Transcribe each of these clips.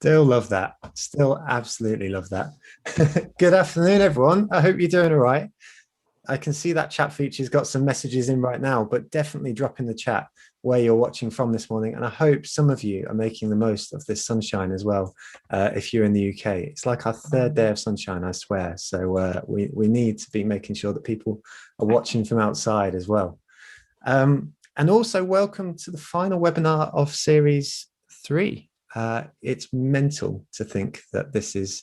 Still love that. Still absolutely love that. Good afternoon, everyone. I hope you're doing all right. I can see that chat feature's got some messages in right now, but definitely drop in the chat where you're watching from this morning. And I hope some of you are making the most of this sunshine as well. If you're in the UK, it's like our third day of sunshine, I swear. So we need to be making sure that people are watching from outside as well. And also welcome to the final webinar of series 3. It's mental to think that this is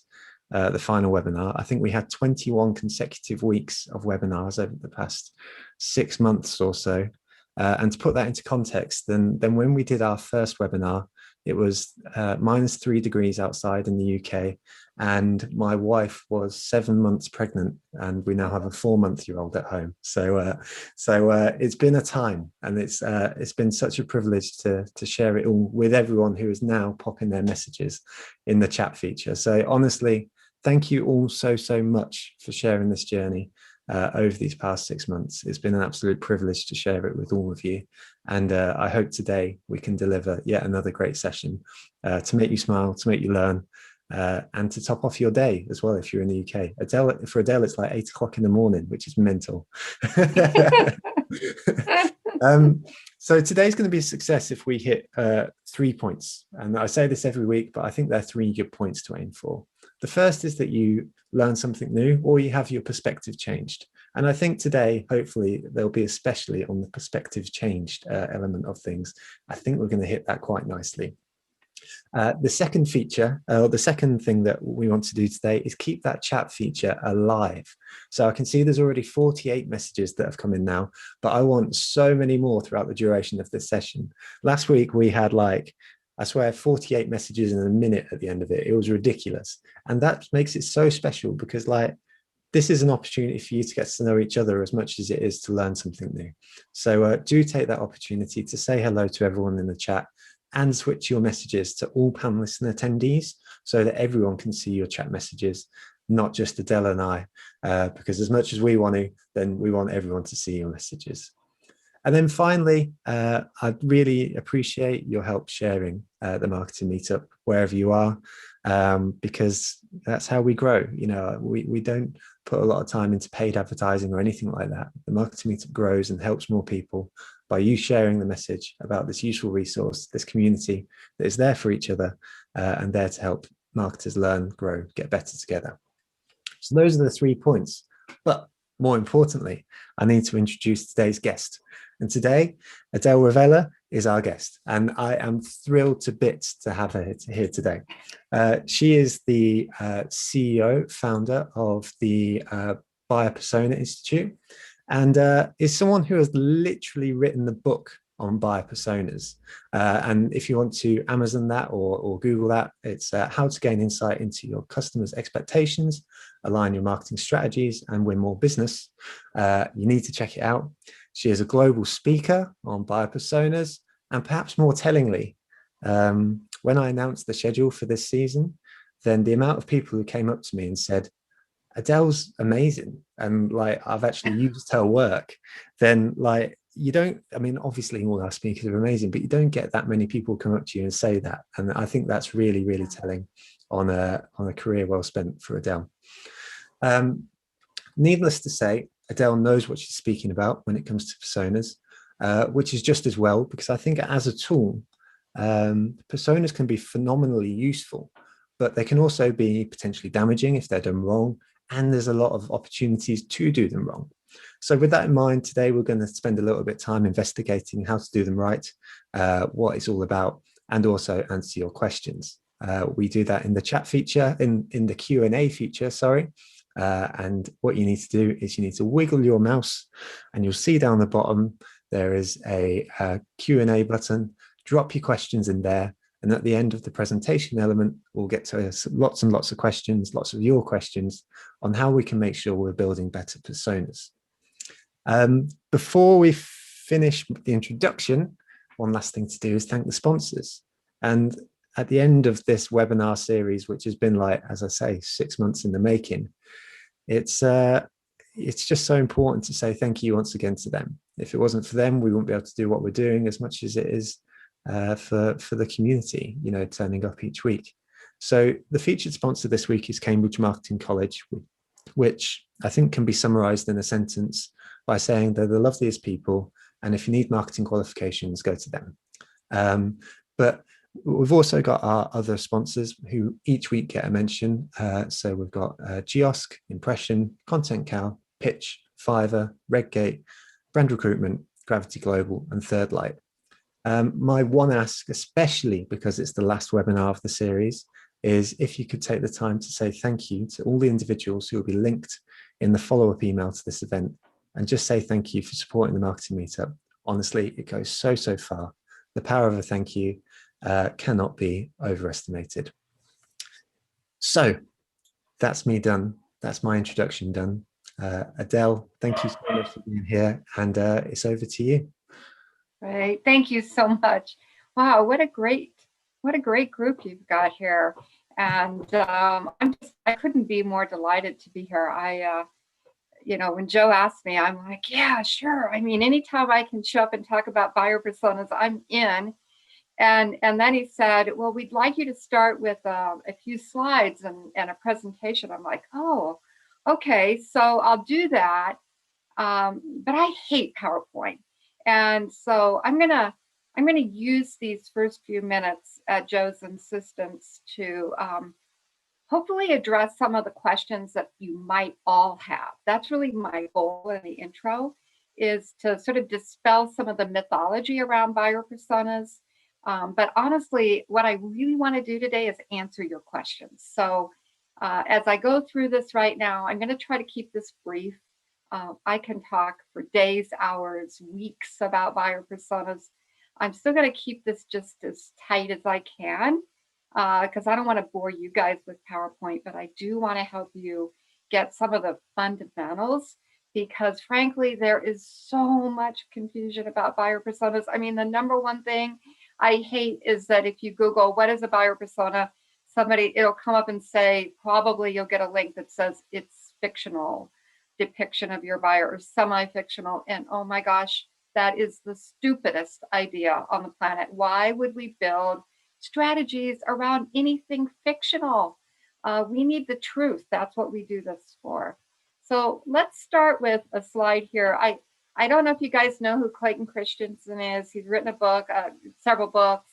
the final webinar. I think we had 21 consecutive weeks of webinars over the past 6 months or so. And to put that into context, then when we did our first webinar, it was -3 degrees outside in the UK, and my wife was 7 months pregnant, and we now have a 4-month-old at home. So it's been a time, and it's been such a privilege to share it all with everyone who is now popping their messages in the chat feature. So honestly, thank you all so much for sharing this journey over these past 6 months. It's been an absolute privilege to share it with all of you. And I hope today we can deliver yet another great session to make you smile, to make you learn, and to top off your day as well if you're in the UK. For Adele, it's like 8 o'clock in the morning, which is mental. So today's going to be a success if we hit 3 points. And I say this every week, but I think there are 3 good points to aim for. The first is that you learn something new, or you have your perspective changed. And I think today, hopefully, there'll be especially on the perspective changed element of things. I think we're going to hit that quite nicely. The second feature, the second thing that we want to do today is keep that chat feature alive. So I can see there's already 48 messages that have come in now, but I want so many more throughout the duration of this session. Last week we had I swear 48 messages in a minute at the end of it. It was ridiculous. And that makes it so special because this is an opportunity for you to get to know each other as much as it is to learn something new. So do take that opportunity to say hello to everyone in the chat and switch your messages to all panelists and attendees so that everyone can see your chat messages, not just Adele and I, because as much as we want to, then we want everyone to see your messages. And then finally, I'd really appreciate your help sharing the marketing meetup wherever you are, because that's how we grow. You know, we don't put a lot of time into paid advertising or anything like that. The marketing meetup grows and helps more people by you sharing the message about this useful resource, this community that is there for each other and there to help marketers learn, grow, get better together. So those are the 3 points. But more importantly, I need to introduce today's guest. And today, Adele Revella is our guest, and I am thrilled to bits to have her here today. She is the CEO, founder of the Buyer Persona Institute, and is someone who has literally written the book on buyer personas. And if you want to Amazon that or Google that, it's how to gain insight into your customers' expectations, align your marketing strategies, and win more business. You need to check it out. She is a global speaker on buyer personas, and perhaps more tellingly, when I announced the schedule for this season, then the amount of people who came up to me and said, Adele's amazing, and I've actually used her work, then you don't, I mean, obviously all our speakers are amazing, but you don't get that many people come up to you and say that. And I think that's really, really telling on a career well spent for Adele. Needless to say, Adele knows what she's speaking about when it comes to personas, which is just as well, because I think as a tool, personas can be phenomenally useful, but they can also be potentially damaging if they're done wrong. And there's a lot of opportunities to do them wrong. So with that in mind, today we're going to spend a little bit of time investigating how to do them right, what it's all about, and also answer your questions. We do that in the chat feature, in the Q&A feature, sorry. And what you need to do is you need to wiggle your mouse, and you'll see down the bottom there is a Q&A button. Drop your questions in there, and at the end of the presentation element, we'll get to lots and lots of questions, lots of your questions on how we can make sure we're building better personas. Before we finish the introduction, one last thing to do is thank the sponsors. And at the end of this webinar series, which has been as I say, 6 months in the making, it's just so important to say thank you once again to them. If it wasn't for them, we wouldn't be able to do what we're doing as much as it is for the community, turning up each week. So the featured sponsor this week is Cambridge Marketing College, which I think can be summarized in a sentence by saying they're the loveliest people, and if you need marketing qualifications, go to them. But we've also got our other sponsors who each week get a mention. So we've got Geosk, Impression, Content Cow, Pitch, Fiverr, Redgate, Brand Recruitment, Gravity Global, and Third Light. My one ask, especially because it's the last webinar of the series, is if you could take the time to say thank you to all the individuals who will be linked in the follow-up email to this event, and just say thank you for supporting the marketing meetup. Honestly, it goes so far. The power of a thank you cannot be overestimated. So that's me done. That's my introduction done. Adele, thank you so much for being here, and it's over to you. Right. Thank you so much. Wow, what a great group you've got here. And I couldn't be more delighted to be here. When Joe asked me, I'm like, yeah, sure. I mean, anytime I can show up and talk about buyer personas, I'm in. And then he said, well, we'd like you to start with a few slides and a presentation. I'm like, oh, okay, so I'll do that. But I hate PowerPoint. And so I'm gonna use these first few minutes at Joe's insistence to hopefully address some of the questions that you might all have. That's really my goal in the intro, is to sort of dispel some of the mythology around buyer personas. But honestly, what I really want to do today is answer your questions. So as I go through this right now, I'm going to try to keep this brief. I can talk for days, hours, weeks about buyer personas. I'm still going to keep this just as tight as I can, because I don't want to bore you guys with PowerPoint, but I do want to help you get some of the fundamentals, because frankly, there is so much confusion about buyer personas. I mean, the number one thing I hate is that if you Google what is a buyer persona, it'll come up and say, probably you'll get a link that says it's fictional depiction of your buyer or semi-fictional. And oh my gosh, that is the stupidest idea on the planet. Why would we build strategies around anything fictional? We need the truth. That's what we do this for. So let's start with a slide here. I don't know if you guys know who Clayton Christensen is. He's written a book, several books.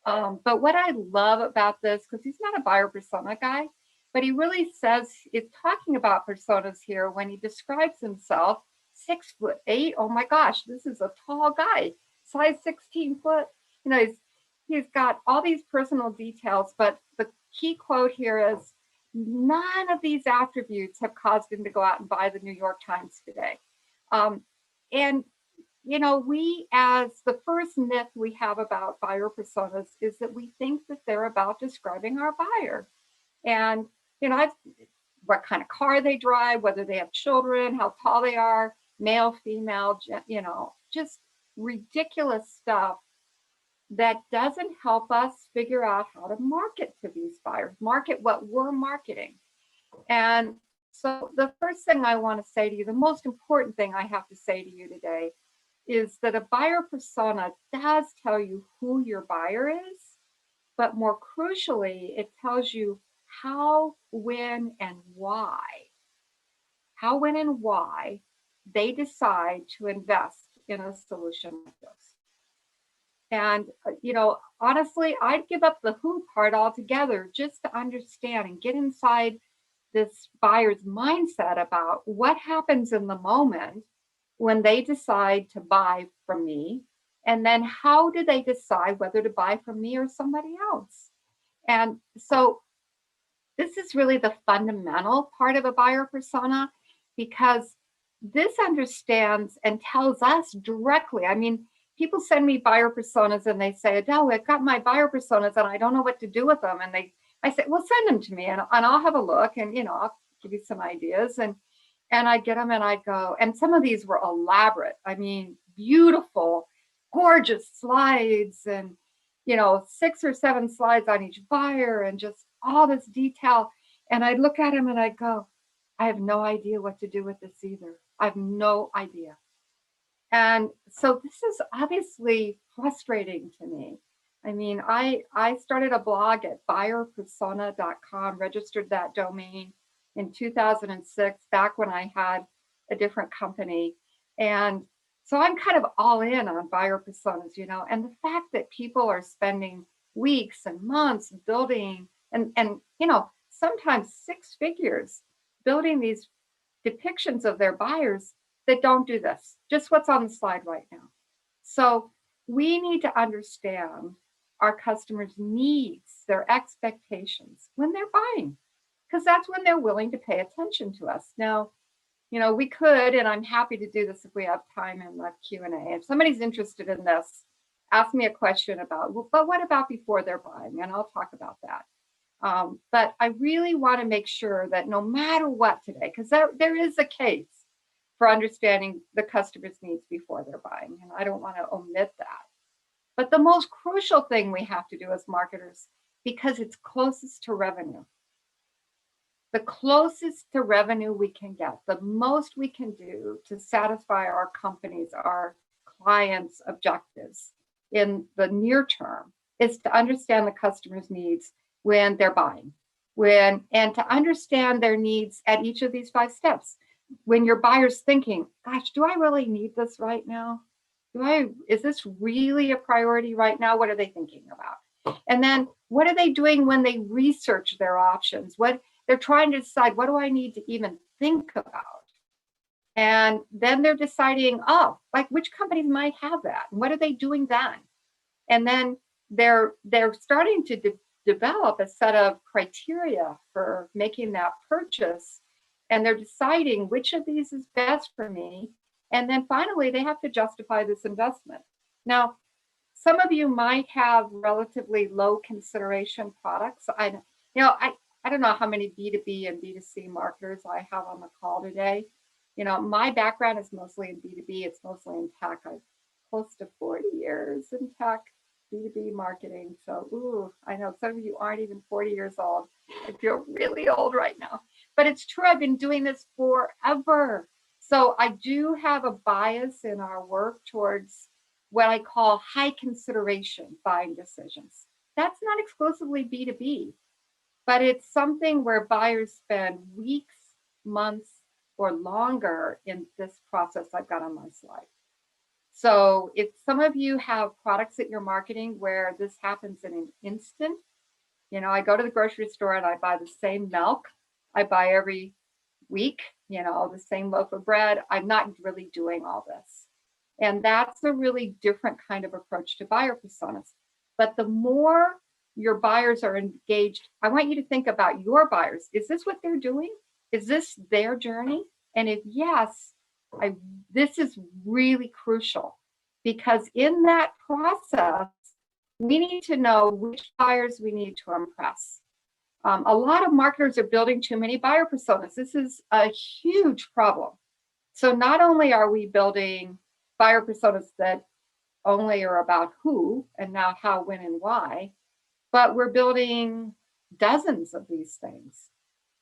But what I love about this, because he's not a buyer persona guy, but he really says, it's talking about personas here when he describes himself 6'8". Oh my gosh, this is a tall guy, size 16 foot. He's got all these personal details, but the key quote here is, none of these attributes have caused him to go out and buy the New York Times today. And we, as the first myth we have about buyer personas is that we think that they're about describing our buyer. And what kind of car they drive, whether they have children, how tall they are, male, female, just ridiculous stuff that doesn't help us figure out how to market to these buyers, market what we're marketing. And so the first thing I want to say to you, the most important thing I have to say to you today, is that a buyer persona does tell you who your buyer is, but more crucially, it tells you how, when, and why they decide to invest in a solution like this. And, honestly, I'd give up the who part altogether just to understand and get inside this buyer's mindset about what happens in the moment when they decide to buy from me. And then how do they decide whether to buy from me or somebody else? And so this is really the fundamental part of a buyer persona, because this understands and tells us directly. I mean, people send me buyer personas and they say, Adele, I've got my buyer personas and I don't know what to do with them. And I say, well, send them to me and I'll have a look and, I'll give you some ideas. And I get them and I go, and some of these were elaborate. I mean, beautiful, gorgeous slides and, 6 or 7 slides on each buyer and just all this detail. And I look at him and I go, I have no idea what to do with this either. I have no idea. And so this is obviously frustrating to me. I mean, I started a blog at buyerpersona.com, registered that domain in 2006, back when I had a different company. And so I'm kind of all in on buyer personas, you know, and the fact that people are spending weeks and months building and you know, sometimes 6 figures building these depictions of their buyers that don't do this, just what's on the slide right now. So we need to understand our customers' needs, their expectations when they're buying, because that's when they're willing to pay attention to us. Now, you know, we could, and I'm happy to do this if we have time in the Q&A. If somebody's interested in this, ask me a question about, well, but what about before they're buying? And I'll talk about that. But I really want to make sure that no matter what today, because there is a case for understanding the customer's needs before they're buying, and I don't want to omit that. But the most crucial thing we have to do as marketers, because it's closest to revenue, the closest to revenue we can get, the most we can do to satisfy our companies, our clients' objectives in the near term, is to understand the customer's needs when they're buying, and to understand their needs at each of these 5 steps. When your buyer's thinking, gosh, do I really need this right now? Is this really a priority right now? What are they thinking about? And then what are they doing when they research their options? What they're trying to decide, what do I need to even think about? And then they're deciding, oh, like which companies might have that? And what are they doing then? And then they're starting to develop a set of criteria for making that purchase. And they're deciding which of these is best for me. And then finally, they have to justify this investment. Now, some of you might have relatively low consideration products. I don't know how many B2B and B2C marketers I have on the call today. You know, my background is mostly in B2B. It's mostly in tech. I've close to 40 years in tech, B2B marketing. So, ooh, I know some of you aren't even 40 years old. I feel really old right now. But it's true, I've been doing this forever. So I do have a bias in our work towards what I call high consideration buying decisions. That's not exclusively B2B, but it's something where buyers spend weeks, months, or longer in this process I've got on my slide. So if some of you have products that you're marketing where this happens in an instant, you know, I go to the grocery store and I buy the same milk I buy every week, you know, the same loaf of bread. I'm not really doing all this. And that's a really different kind of approach to buyer personas. But the more your buyers are engaged, I want you to think about your buyers. Is this what they're doing? Is this their journey? And if yes, this is really crucial, because in that process, we need to know which buyers we need to impress. A lot of marketers are building too many buyer personas. This is a huge problem. So not only are we building buyer personas that only are about who and not how, when, and why, but we're building dozens of these things.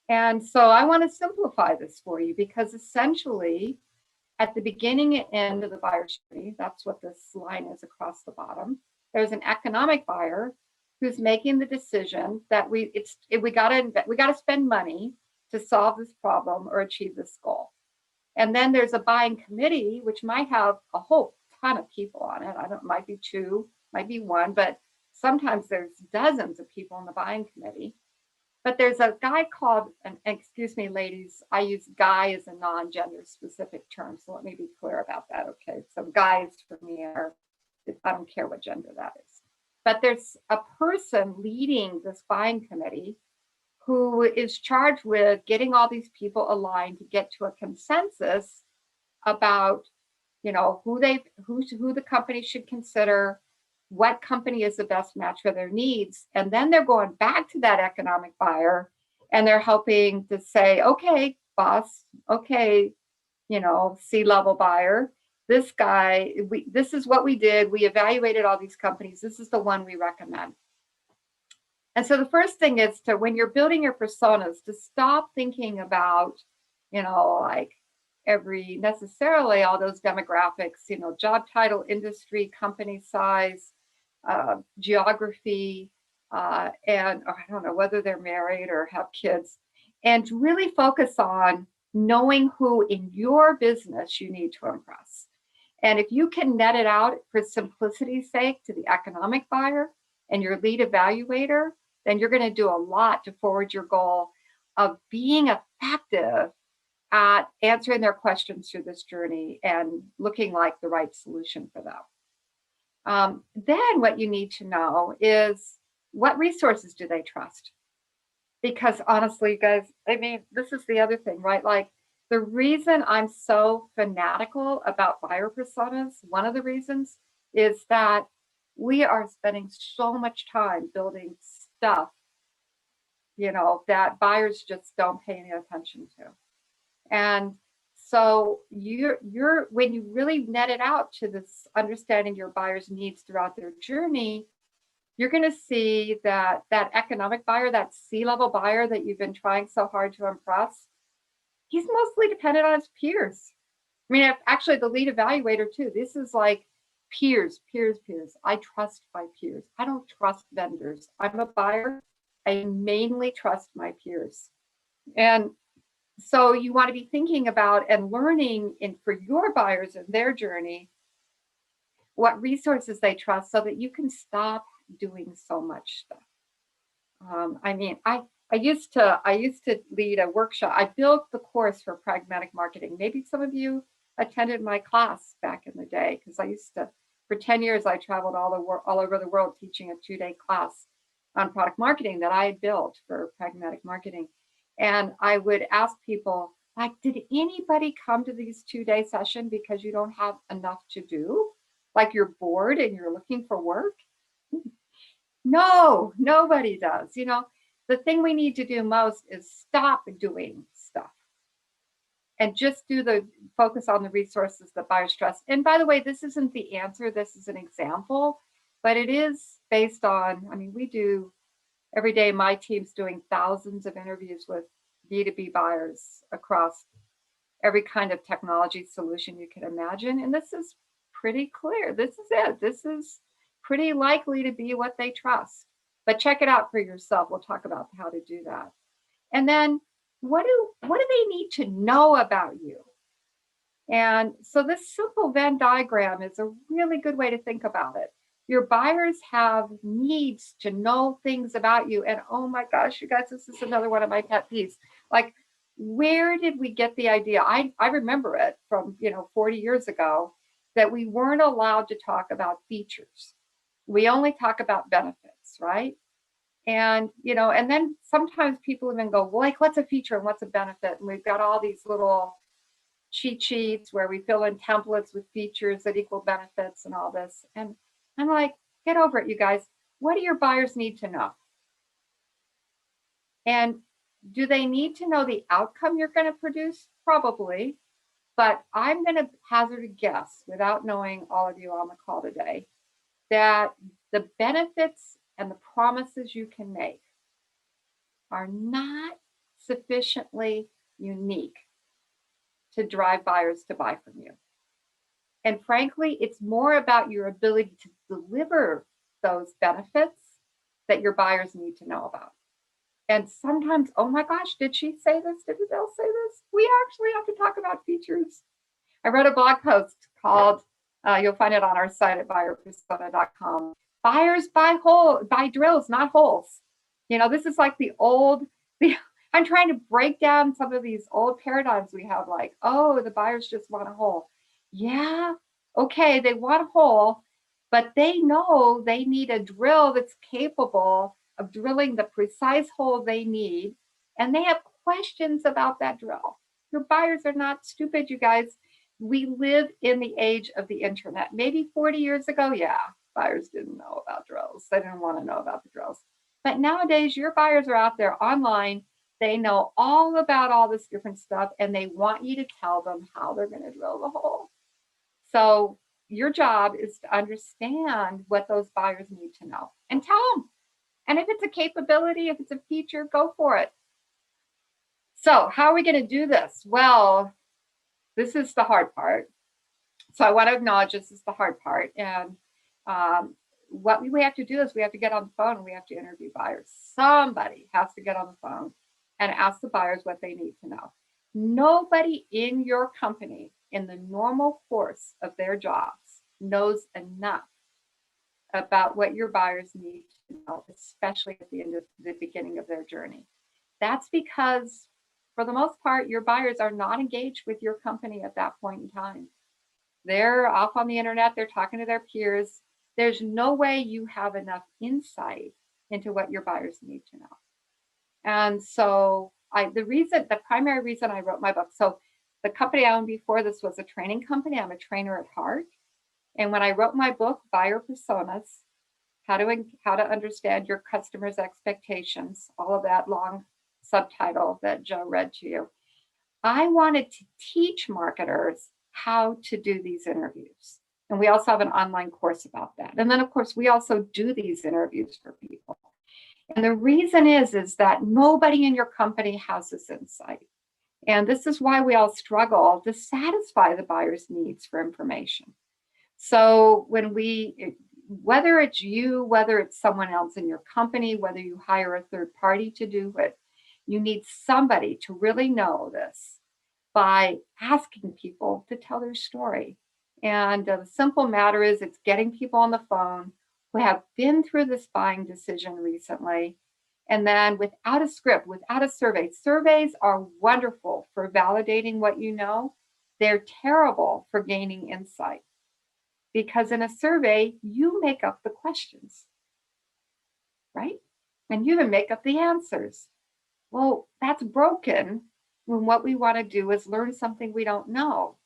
And so I want to simplify this for you, because essentially at the beginning and end of the buyer journey, that's what this line is across the bottom, there's an economic buyer who's making the decision that we got to spend money to solve this problem or achieve this goal. And then there's a buying committee, which might have a whole ton of people on it. I don't, might be 2, might be 1, but sometimes there's dozens of people in the buying committee. But there's a guy called, and excuse me, ladies, I use guy as a non-gender specific term. So let me be clear about that, okay? So guys for me are, I don't care what gender that is. But there's a person leading this buying committee who is charged with getting all these people aligned to get to a consensus about, you know, who the company should consider, what company is the best match for their needs. And then they're going back to that economic buyer and they're helping to say, okay, boss, okay, you know, C-level buyer, this guy, this is what we did. We evaluated all these companies. This is the one we recommend. And so the first thing is to, when you're building your personas, to stop thinking about, you know, like necessarily all those demographics, you know, job title, industry, company size, geography, and or I don't know whether they're married or have kids, and really focus on knowing who in your business you need to impress. And if you can net it out for simplicity's sake to the economic buyer and your lead evaluator, then you're going to do a lot to forward your goal of being effective at answering their questions through this journey and looking like the right solution for them. Then what you need to know is, what resources do they trust? Because honestly, guys, I mean, this is the other thing, right? Like, the reason I'm so fanatical about buyer personas, one of the reasons is that we are spending so much time building stuff, that buyers just don't pay any attention to. And so you're when you really net it out to this understanding your buyer's needs throughout their journey, you're going to see that that economic buyer, that C-level buyer that you've been trying so hard to impress, he's mostly dependent on his peers. I mean, actually, the lead evaluator too. This is like peers. I trust my peers. I don't trust vendors. I'm a buyer. I mainly trust my peers. And so you want to be thinking about and learning for your buyers and their journey, what resources they trust so that you can stop doing so much stuff. I mean, I used to lead a workshop. I built the course for pragmatic marketing. Maybe some of you attended my class back in the day, because I used to, for 10 years, I traveled all over the world teaching a 2-day class on product marketing that I had built for pragmatic marketing. And I would ask people, like, did anybody come to these 2-day session because you don't have enough to do? Like, you're bored and you're looking for work? No, nobody does. The thing we need to do most is stop doing stuff and just focus on the resources that buyers trust. And by the way, this isn't the answer. This is an example, but it is based on, I mean, we do every day, my team's doing thousands of interviews with B2B buyers across every kind of technology solution you can imagine. And this is pretty clear. This is it. This is pretty likely to be what they trust. But check it out for yourself. We'll talk about how to do that. And then what do they need to know about you? And so this simple Venn diagram is a really good way to think about it. Your buyers have needs to know things about you. And oh my gosh, you guys, this is another one of my pet peeves. Like, where did we get the idea? I remember it from 40 years ago, that we weren't allowed to talk about features. We only talk about benefits, right? And and then sometimes people even go, well, like, what's a feature and what's a benefit? And we've got all these little cheat sheets where we fill in templates with features that equal benefits and all this. And I'm like, get over it, you guys. What do your buyers need to know? And do they need to know the outcome you're going to produce? Probably. But I'm going to hazard a guess, without knowing all of you on the call today, that the benefits and the promises you can make are not sufficiently unique to drive buyers to buy from you. And frankly, it's more about your ability to deliver those benefits that your buyers need to know about. And sometimes, oh my gosh, did she say this? Did Adele say this? We actually have to talk about features. I wrote a blog post called, you'll find it on our site at buyerpersona.com. Buyers buy drills, not holes. This is like I'm trying to break down some of these old paradigms we have, like, oh, the buyers just want a hole. Yeah, okay, they want a hole, but they know they need a drill that's capable of drilling the precise hole they need, and they have questions about that drill. Your buyers are not stupid, you guys. We live in the age of the internet. Maybe 40 years ago, yeah, buyers didn't know about drills. They didn't want to know about the drills. But nowadays, your buyers are out there online. They know all about all this different stuff, and they want you to tell them how they're going to drill the hole. So your job is to understand what those buyers need to know and tell them. And if it's a capability, if it's a feature, go for it. So how are we going to do this? Well, this is the hard part. So I want to acknowledge this is the hard part. And what we have to do is we have to get on the phone and we have to interview buyers. Somebody has to get on the phone and ask the buyers what they need to know. Nobody in your company in the normal course of their jobs knows enough about what your buyers need to know, especially at the end of the beginning of their journey. That's because for the most part, your buyers are not engaged with your company at that point in time. They're off on the internet, they're talking to their peers. There's no way you have enough insight into what your buyers need to know. And so the primary reason I wrote my book, so the company I owned before this was a training company. I'm a trainer at heart. And when I wrote my book, Buyer Personas, how to understand your customers' expectations, all of that long subtitle that Joe read to you, I wanted to teach marketers how to do these interviews. And we also have an online course about that. And then, of course, we also do these interviews for people. And the reason is that nobody in your company has this insight. And this is why we all struggle to satisfy the buyer's needs for information. So whether it's you, whether it's someone else in your company, whether you hire a third party to do it, you need somebody to really know this by asking people to tell their story. And the simple matter is it's getting people on the phone who have been through this buying decision recently. And then without a script, without a survey, surveys are wonderful for validating what you know. They're terrible for gaining insight. Because in a survey, you make up the questions, right? And you even make up the answers. Well, that's broken when what we want to do is learn something we don't know.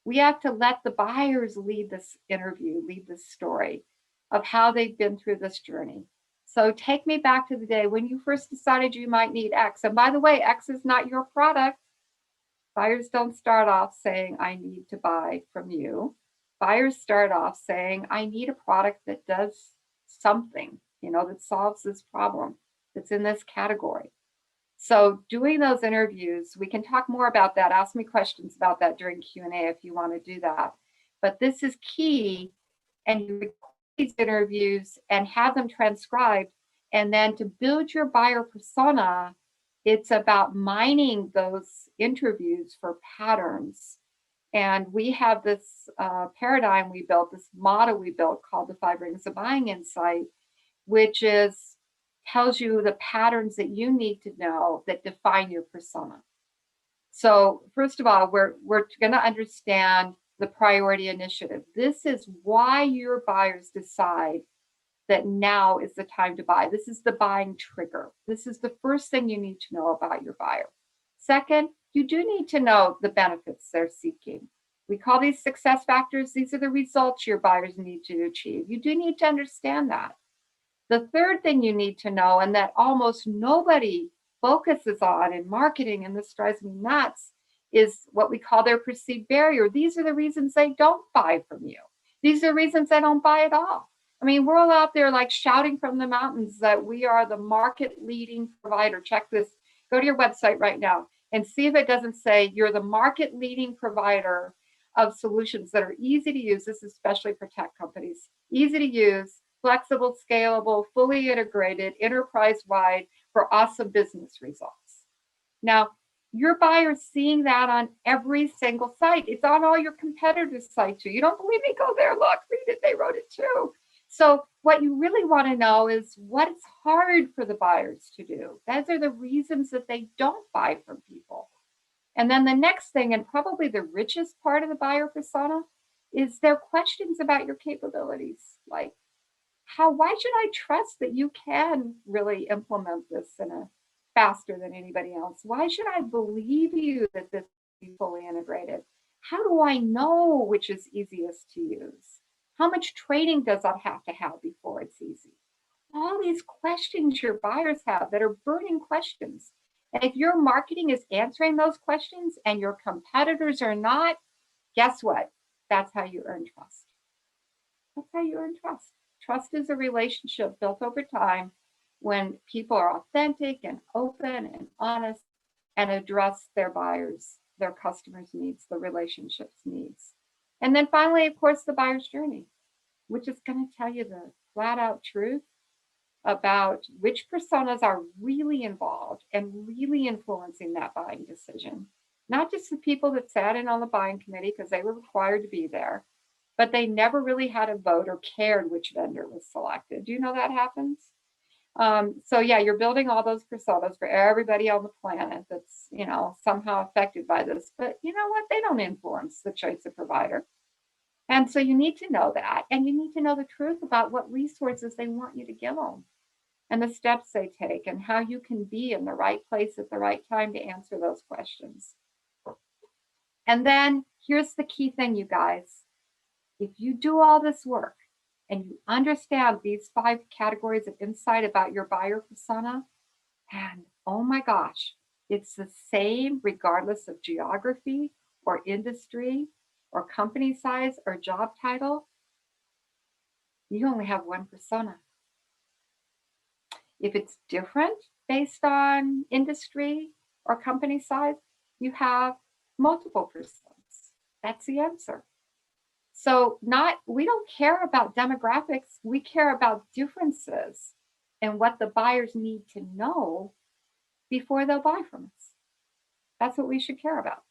We have to let the buyers lead this interview, lead this story of how they've been through this journey. So take me back to the day when you first decided you might need X. And by the way, X is not your product. Buyers don't start off saying, I need to buy from you. Buyers start off saying, I need a product that does something, that solves this problem, that's in this category. So doing those interviews, we can talk more about that. Ask me questions about that during Q&A if you want to do that. But this is key. And you record these interviews and have them transcribed. And then to build your buyer persona, it's about mining those interviews for patterns. And we have this paradigm we built, this model we built called the 5 Rings of Buying Insight, which tells you the patterns that you need to know that define your persona. So first of all, we're going to understand the priority initiative. This is why your buyers decide that now is the time to buy. This is the buying trigger. This is the first thing you need to know about your buyer. Second, you do need to know the benefits they're seeking. We call these success factors. These are the results your buyers need to achieve. You do need to understand that. The third thing you need to know, and that almost nobody focuses on in marketing, and this drives me nuts, is what we call their perceived barrier. These are the reasons they don't buy from you. These are reasons they don't buy at all. I mean, we're all out there like shouting from the mountains that we are the market leading provider. Check this, go to your website right now and see if it doesn't say you're the market leading provider of solutions that are easy to use. This is especially for tech companies, easy to use, flexible, scalable, fully integrated, enterprise-wide for awesome business results. Now, your buyer's seeing that on every single site. It's on all your competitors' sites too. You don't believe me? Go there, look, read it. They wrote it too. So what you really want to know is what's hard for the buyers to do. Those are the reasons that they don't buy from people. And then the next thing, and probably the richest part of the buyer persona, is their questions about your capabilities. Like, why should I trust that you can really implement this faster than anybody else? Why should I believe you that this is fully integrated? How do I know which is easiest to use? How much training does that have to have before it's easy? All these questions your buyers have that are burning questions. And if your marketing is answering those questions and your competitors are not, guess what? That's how you earn trust. That's how you earn trust. Trust is a relationship built over time when people are authentic and open and honest and address their buyers, their customers' needs, the relationship's needs. And then finally, of course, the buyer's journey, which is going to tell you the flat out truth about which personas are really involved and really influencing that buying decision. Not just the people that sat in on the buying committee because they were required to be there, but they never really had a vote or cared which vendor was selected. Do you know that happens? So yeah, you're building all those personas for everybody on the planet that's, you know, somehow affected by this. But you know what? They don't influence the choice of provider. And so you need to know that, and you need to know the truth about what resources they want you to give them and the steps they take and how you can be in the right place at the right time to answer those questions. And then here's the key thing, you guys. If you do all this work and you understand these 5 categories of insight about your buyer persona, and oh my gosh, it's the same regardless of geography or industry or company size or job title, you only have one persona. If it's different based on industry or company size, you have multiple personas. That's the answer. So we don't care about demographics, we care about differences and what the buyers need to know before they'll buy from us. That's what we should care about.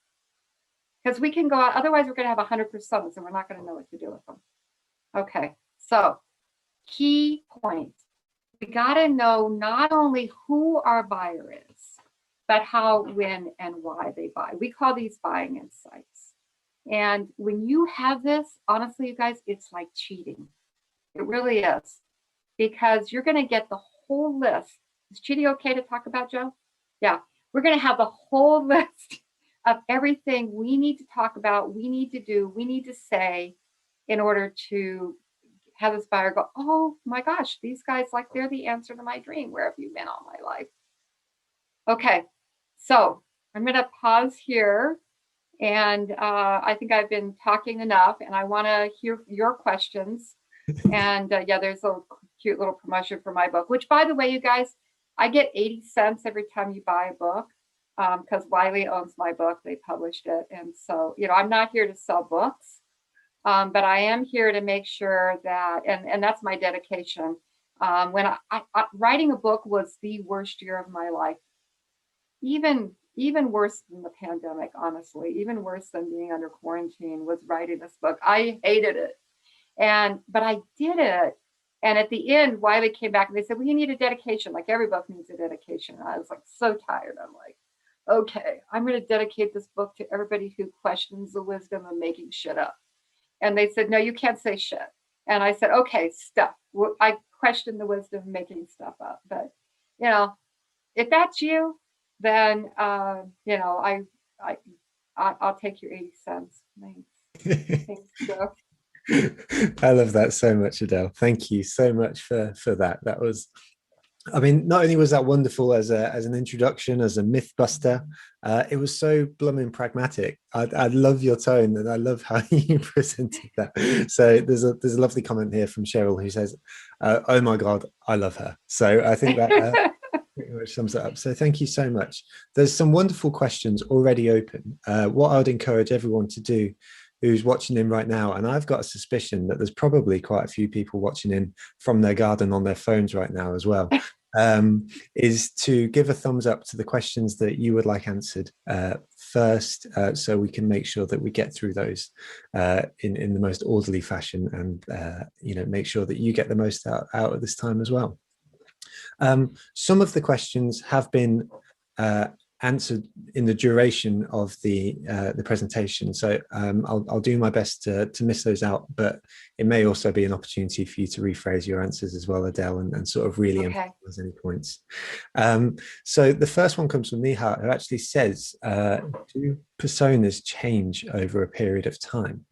Because we can go out, otherwise we're gonna have 100 personas and we're not gonna know what to do with them. Okay, so key points. We gotta know not only who our buyer is, but how, when, and why they buy. We call these buying insights. And when you have this, honestly, you guys, it's like cheating. It really is. Because you're gonna get the whole list. Is cheating okay to talk about, Joe? Yeah, we're gonna have the whole list of everything we need to talk about, we need to do, we need to say in order to have this buyer go, oh my gosh, these guys, like, they're the answer to my dream. Where have you been all my life? Okay, so I'm gonna pause here. And I think I've been talking enough and I wanna hear your questions. And yeah, there's a cute little promotion for my book, which by the way, you guys, I get 80 cents every time you buy a book because Wiley owns my book, they published it. And so, you know, I'm not here to sell books. But I am here to make sure that, and that's my dedication. When writing a book was the worst year of my life, even worse than the pandemic, honestly, even worse than being under quarantine was writing this book. I hated it, but I did it. And at the end, Wiley came back and they said, well, you need a dedication. Like every book needs a dedication. And I was like so tired. I'm like, okay, I'm going to dedicate this book to everybody who questions the wisdom of making shit up. And they said, no, you can't say shit. And I said, okay, stuff. I question the wisdom of making stuff up. But, you know, if that's you, then, you know, I'll take your 80 cents. Thanks. Thanks, Joe. I love that so much, Adele. Thank you so much for that. That was, I mean, not only was that wonderful as an introduction, as a myth buster, it was so blooming pragmatic. I love your tone and I love how you presented that. So there's a lovely comment here from Cheryl who says, oh my God, I love her. So I think that pretty much sums it up. So thank you so much. There's some wonderful questions already open. What I would encourage everyone to do who's watching in right now, and I've got a suspicion that there's probably quite a few people watching in from their garden on their phones right now as well, is to give a thumbs up to the questions that you would like answered first, so we can make sure that we get through those in the most orderly fashion, and you know, make sure that you get the most out of this time as well. Some of the questions have been answered in the duration of the presentation, so I'll do my best to miss those out, but it may also be an opportunity for you to rephrase your answers as well, Adele, and sort of really emphasize any points. So the first one comes from Nihal, who actually says, do personas change over a period of time?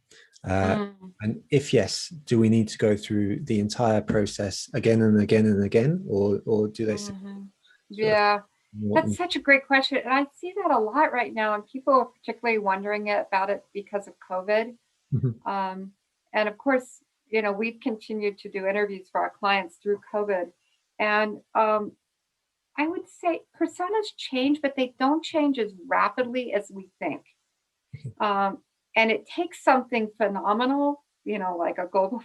And if yes, do we need to go through the entire process again and again and again, or do they? Yeah, that's such a great question. And I see that a lot right now, and people are particularly wondering about it because of COVID. And of course, you know, we've continued to do interviews for our clients through COVID. And I would say personas change, but they don't change as rapidly as we think. And it takes something phenomenal, you know, like a global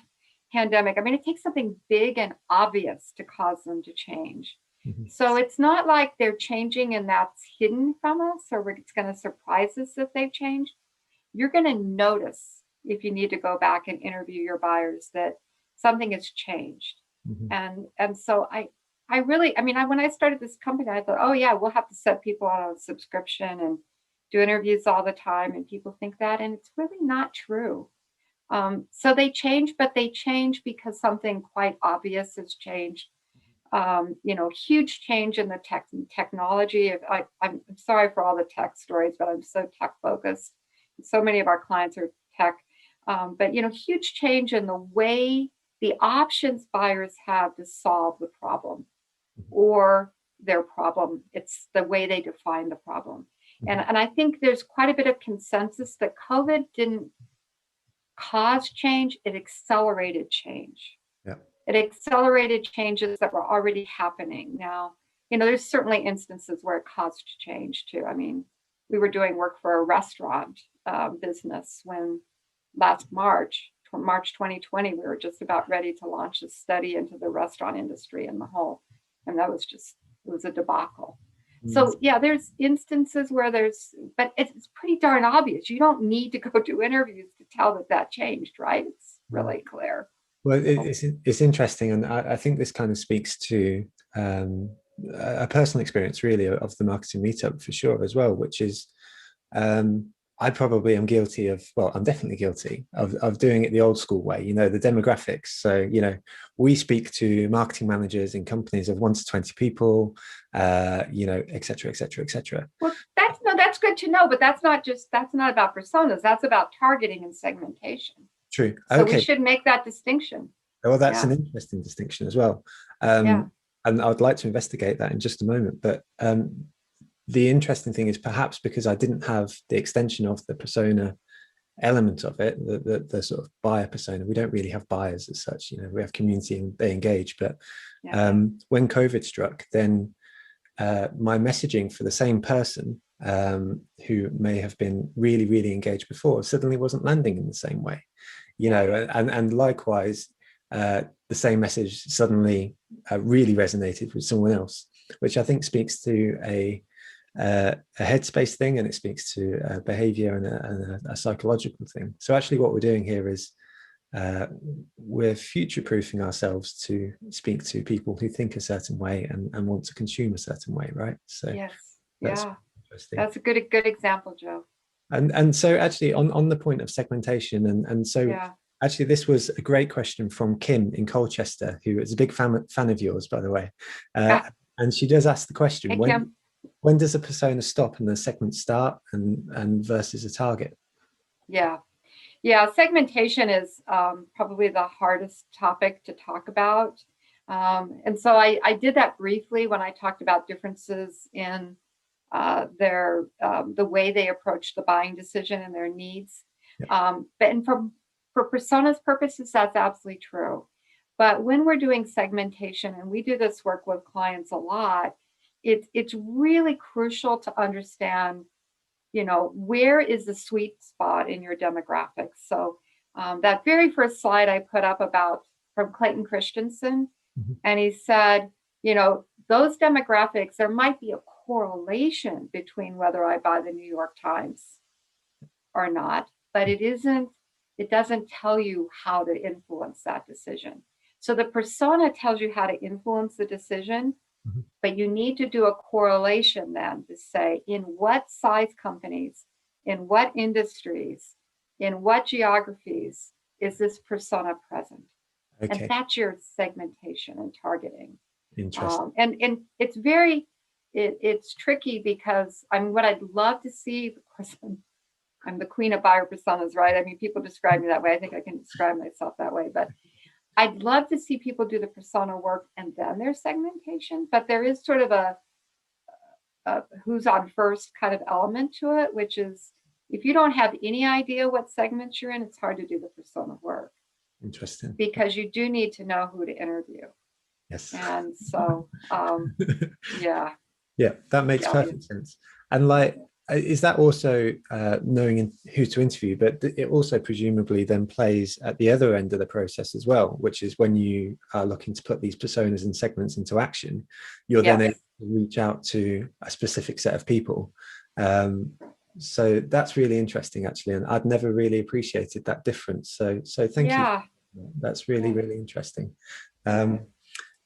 pandemic, I mean, it takes something big and obvious to cause them to change. Mhm. So it's not like they're changing and that's hidden from us, or it's going to surprise us if they've changed. You're going to notice if you need to go back and interview your buyers that something has changed. Mhm. And so I really, I mean, when I started this company, I thought, oh yeah, we'll have to set people on a subscription and do interviews all the time. And people think that, and it's really not true. So they change, but they change because something quite obvious has changed. Huge change in the technology. I'm sorry for all the tech stories, but I'm so tech focused. So many of our clients are tech, but huge change in the way the options buyers have to solve the problem or their problem. It's the way they define the problem. And I think there's quite a bit of consensus that COVID didn't cause change, it accelerated change. Yeah. It accelerated changes that were already happening. Now, there's certainly instances where it caused change too. I mean, we were doing work for a restaurant business when last March 2020, we were just about ready to launch a study into the restaurant industry and and that was it was a debacle. So yeah, there's instances where but it's pretty darn obvious. You don't need to go do interviews to tell that changed, right? It's really clear. Well, it's interesting, and I think this kind of speaks to a personal experience, really, of the marketing meetup for sure as well, which is I probably am guilty of, well, I'm definitely guilty of doing it the old school way, the demographics. So, we speak to marketing managers in companies of 1 to 20 people, et cetera, et cetera, et cetera. Well, that's good to know, but that's not about personas. That's about targeting and segmentation. True. So okay. We should make that distinction. Well, that's an interesting distinction as well. And I'd like to investigate that in just a moment. But the interesting thing is perhaps because I didn't have the extension of the persona element of it, the sort of buyer persona. We don't really have buyers as such. We have community and they engage. But when COVID struck, then my messaging for the same person who may have been really, really engaged before suddenly wasn't landing in the same way. And likewise, the same message suddenly really resonated with someone else, which I think speaks to a headspace thing, and it speaks to behavior and a psychological thing. So actually what we're doing here is we're future-proofing ourselves to speak to people who think a certain way and want to consume a certain way, right? So that's a good example, Joe. And so actually on the point of segmentation, and so actually this was a great question from Kim in Colchester, who is a big fan of yours, by the way. And she does ask the question, when does a persona stop and the segment start, and versus a target? Segmentation is probably the hardest topic to talk about. And so I did that briefly when I talked about differences in the way they approach the buying decision and their needs. But for personas purposes, that's absolutely true. But when we're doing segmentation, and we do this work with clients a lot, it's really crucial to understand, where is the sweet spot in your demographics. So that very first slide I put up from Clayton Christensen, and he said, those demographics, there might be a correlation between whether I buy the New York Times or not, but it doesn't tell you how to influence that decision. So the persona tells you how to influence the decision, but you need to do a correlation then to say in what size companies, in what industries, in what geographies is this persona present? And that's your segmentation and targeting. Interesting. And it's it's tricky because what I'd love to see, of course, I'm the queen of buyer personas, right? I mean, people describe me that way. I think I can describe myself that way, but I'd love to see people do the persona work and then their segmentation, but there is sort of a who's on first kind of element to it, which is if you don't have any idea what segments you're in, it's hard to do the persona work. Interesting. Because you do need to know who to interview. Yes. And so, Yeah, that makes perfect sense. And is that also knowing who to interview, but it also presumably then plays at the other end of the process as well, which is when you are looking to put these personas and segments into action, you're then able Yes. to reach out to a specific set of people. So that's really interesting, actually, and I'd never really appreciated that difference. So thank you. Yeah. That's really, Yeah. really interesting. Yeah.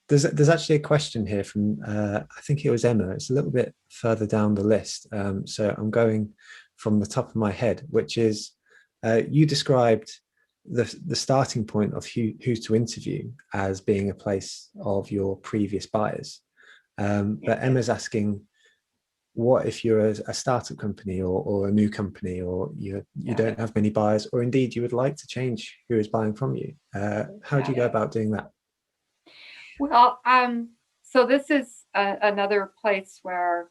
There's actually a question here from I think it was Emma. It's a little bit further down the list, so I'm going from the top of my head, which is you described the starting point of who to interview as being a place of your previous buyers, but Emma's asking, what if you're a startup company or a new company, or you don't have many buyers, or indeed you would like to change who is buying from you? How do you go about doing that? Well, so this is another place where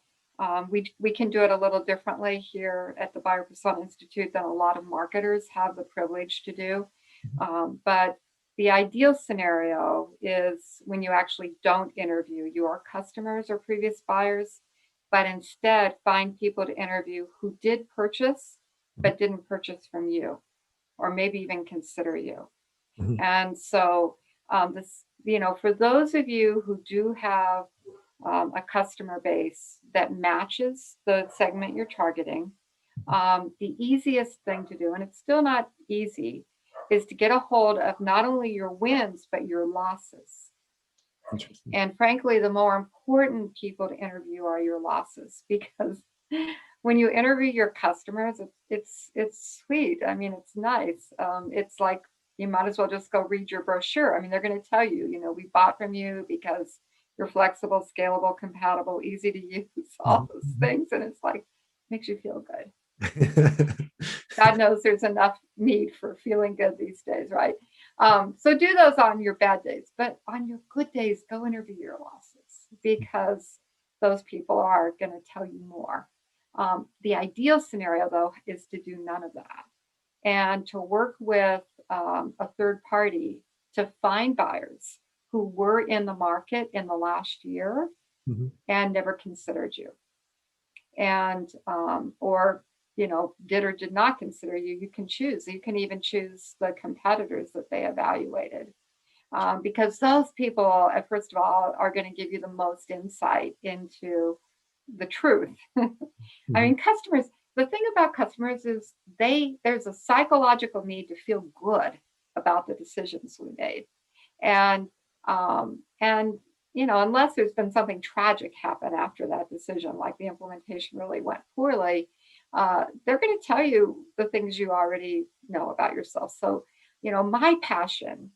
we can do it a little differently here at the Buyer Persona Institute than a lot of marketers have the privilege to do. But the ideal scenario is when you actually don't interview your customers or previous buyers, but instead find people to interview who did purchase, but didn't purchase from you, or maybe even consider you. Mhm. And so this, for those of you who do have a customer base that matches the segment you're targeting, the easiest thing to do, and it's still not easy, is to get a hold of not only your wins, but your losses. Interesting. And frankly, the more important people to interview are your losses, because when you interview your customers, it's sweet. I mean, it's nice. It's like you might as well just go read your brochure. I mean, they're going to tell you, we bought from you because you're flexible, scalable, compatible, easy to use, all those things, and it's like makes you feel good. God knows there's enough need for feeling good these days, right? So do those on your bad days, but on your good days, go interview your losses, because those people are going to tell you more. The ideal scenario, though, is to do none of that and to work with a third party to find buyers who were in the market in the last year and never considered you, and or did or did not consider you. You can choose. You can even choose the competitors that they evaluated, because those people, first of all, are going to give you the most insight into the truth. I mean, customers, the thing about customers is there's a psychological need to feel good about the decisions we made. And unless there's been something tragic happen after that decision, like the implementation really went poorly, they're going to tell you the things you already know about yourself. So, my passion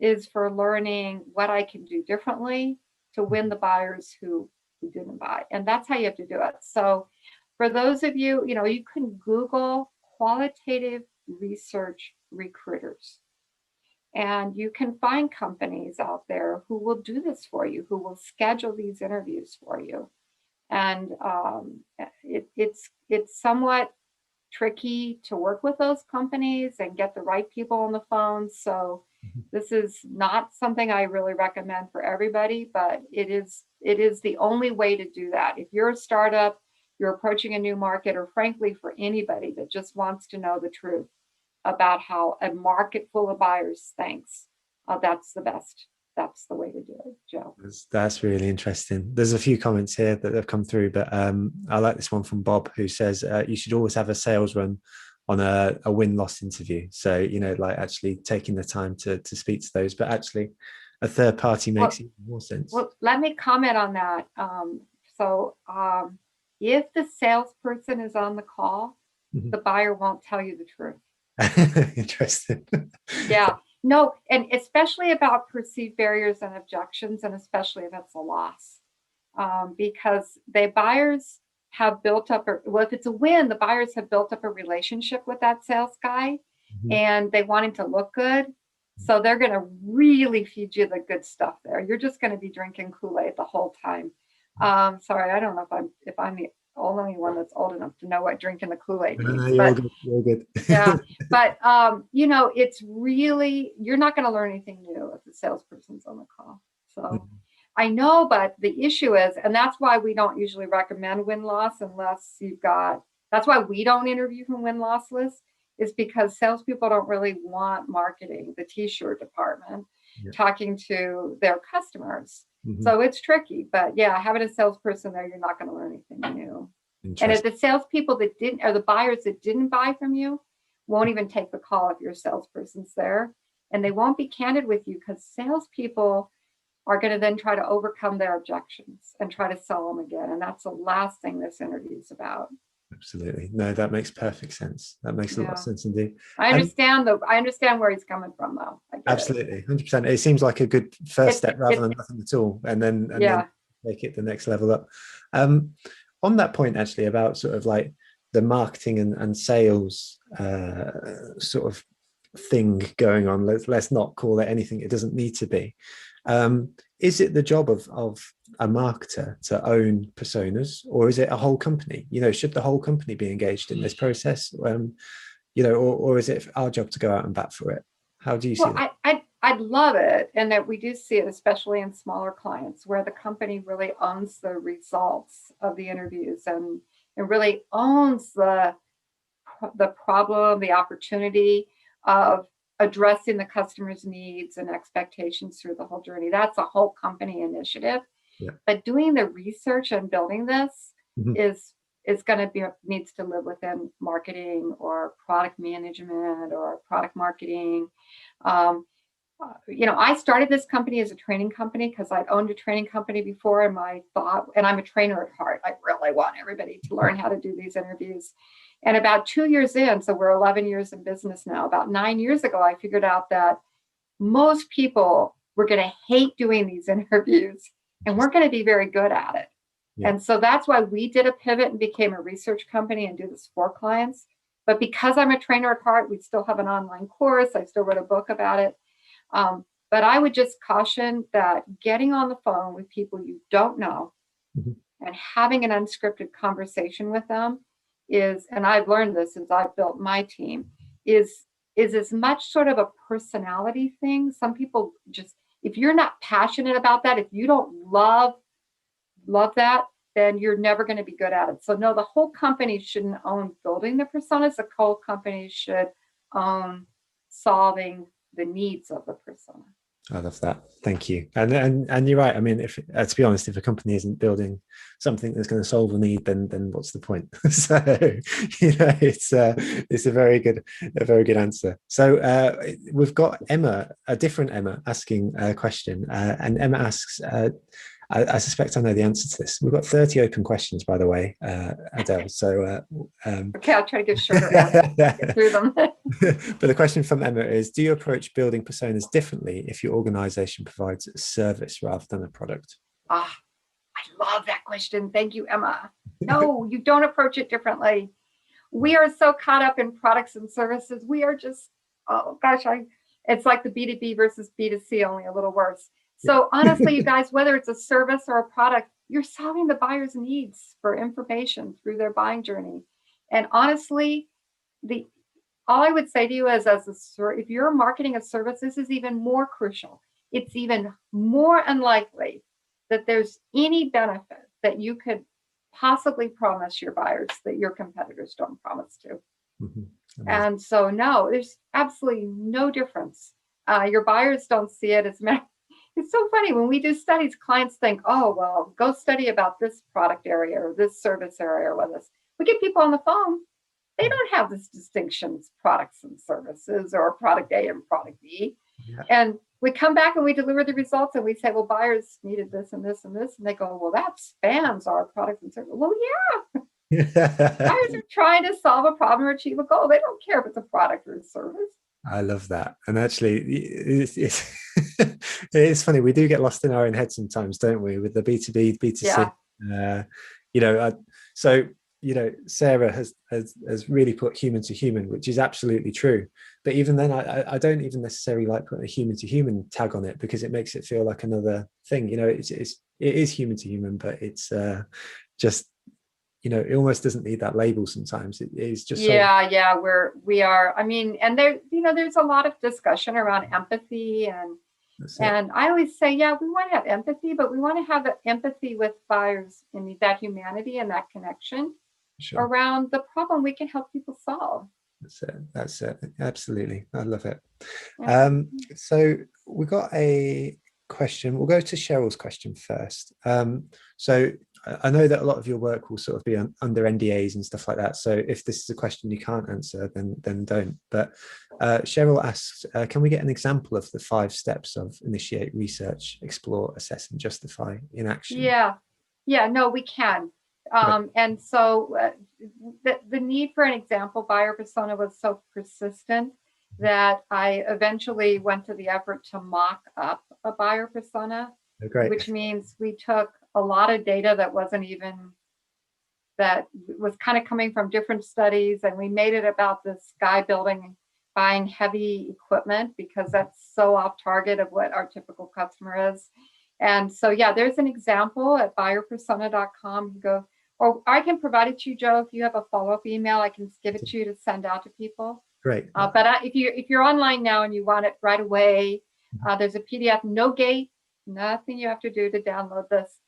is for learning what I can do differently to win the buyers who didn't buy. And that's how you have to do it. So for those of you, you can Google qualitative research recruiters. And you can find companies out there who will do this for you, who will schedule these interviews for you. And it's somewhat tricky to work with those companies and get the right people on the phone. So this is not something I really recommend for everybody, but it is the only way to do that. If you're a startup, you're approaching a new market, or frankly, for anybody that just wants to know the truth about how a market full of buyers thinks, that's the best. That's the way to do it, Joe. That's really interesting. There's a few comments here that have come through, but I like this one from Bob, who says you should always have a sales run on a win-loss interview. So, like actually taking the time to speak to those, but actually a third party makes even more sense. Well, let me comment on that. If the salesperson is on the call, the buyer won't tell you the truth. Interesting. Yeah, no, and especially about perceived barriers and objections, and especially if it's a loss, because the buyers have built up, if it's a win, the buyers have built up a relationship with that sales guy, and they want him to look good. So they're going to really feed you the good stuff there. You're just going to be drinking Kool-Aid the whole time. Sorry, I don't know if I'm the only one that's old enough to know what drinking the Kool-Aid means. No, you're good. You're good. Yeah, but it's really, you're not going to learn anything new if the salesperson's on the call. So I know, but the issue is, and that's why we don't usually recommend win-loss unless you've got That's why we don't interview from win-loss lists, is because salespeople don't really want marketing, the t-shirt department, talking to their customers. So it's tricky, but yeah, having a salesperson there, you're not going to learn anything new. And if the salespeople that didn't, or the buyers that didn't buy from you, won't even take the call if your salesperson's there, and they won't be candid with you, because salespeople are going to then try to overcome their objections and try to sell them again. And that's the last thing this interview is about. Absolutely. No, that makes perfect sense. That makes a lot of sense indeed. I understand I understand where he's coming from, though. Absolutely. 100%. It seems like a good first step rather than nothing at all. And then make it the next level up. On that point, actually, about sort of like the marketing and sales sort of thing going on, let's not call it anything it doesn't need to be. Is it the job of a marketer to own personas, or is it a whole company? Should the whole company be engaged in this process? Or is it our job to go out and bat for it? How do you see that? I'd love it, and that we do see it, especially in smaller clients, where the company really owns the results of the interviews and really owns the problem, the opportunity of addressing the customer's needs and expectations through the whole journey. That's a whole company initiative. But doing the research and building this is going to needs to live within marketing or product management or product marketing. I started this company as a training company because I'd owned a training company before, and my thought, and I'm a trainer at heart, I really want everybody to learn how to do these interviews. And about 2 years in, so we're 11 years in business now, about 9 years ago, I figured out that most people were going to hate doing these interviews and weren't going to be very good at it. And so that's why we did a pivot and became a research company and do this for clients. But because I'm a trainer at heart, we still have an online course. I still wrote a book about it. But I would just caution that getting on the phone with people you don't know and having an unscripted conversation with them is, and I've learned this since I've built my team, is as much sort of a personality thing. Some people just, if you're not passionate about that, if you don't love that, then you're never going to be good at it. So no, the whole company shouldn't own building the personas. The whole company should own solving the needs of the persona. I love that. Thank you. And you're right. I mean, if to be honest, if a company isn't building something that's going to solve a need, then what's the point? So it's a very good answer. So we've got Emma, a different Emma, asking a question, and Emma asks, I suspect I know the answer to this. We've got 30 open questions, by the way, Adele. So okay, I'll try to give shorter answers. Get through them. But the question from Emma is: do you approach building personas differently if your organization provides a service rather than a product? I love that question. Thank you, Emma. No, you don't approach it differently. We are so caught up in products and services. We are just, oh gosh, it's like the B2B versus B2C, only a little worse. So honestly, you guys, whether it's a service or a product, you're solving the buyer's needs for information through their buying journey. And honestly, all I would say to you is, if you're marketing a service, this is even more crucial. It's even more unlikely that there's any benefit that you could possibly promise your buyers that your competitors don't promise to. And so, no, there's absolutely no difference. Your buyers don't see it. It's so funny when we do studies, clients think, oh, well, go study about this product area or this service area or what this. We get people on the phone. They don't have this distinctions, products and services, or product A and product B. And we come back and we deliver the results and we say, well, buyers needed this and this and this. And they go, well, that spans our products and services. Well, yeah. Buyers are trying to solve a problem or achieve a goal. They don't care if it's a product or a service. I love that. And actually, it's funny. We do get lost in our own head sometimes, don't we, with the B2B, B2C. Sarah has really put human to human, which is absolutely true. But even then, I don't even necessarily like putting a human to human tag on it, because it makes it feel like another thing. It is human to human, but it's just, it almost doesn't need that label sometimes. It is just we are. I mean, and there's a lot of discussion around empathy, and I always say, we want to have empathy, but we want to have empathy with buyers and that humanity and that connection. Sure. around the problem we can help people solve. That's it. That's it. Absolutely. I love it. Yeah. So we got a question. We'll go to Cheryl's question first. So I know that a lot of your work will sort of be under NDAs and stuff like that. So if this is a question you can't answer, then don't. But Cheryl asks, can we get an example of the 5 steps of initiate, research, explore, assess, and justify in action? Yeah, no, we can. And so the need for an example buyer persona was so persistent that I eventually went to the effort to mock up a buyer persona, which means we took a lot of data that was kind of coming from different studies, and we made it about this guy buying heavy equipment, because that's so off target of what our typical customer is. And so, yeah, there's an example at buyerpersona.com. You go, or I can provide it to you, Joe. If you have a follow-up email, I can give it to you to send out to people. Great. But if you're online now and you want it right away, there's a PDF, no gate, nothing you have to do to download this.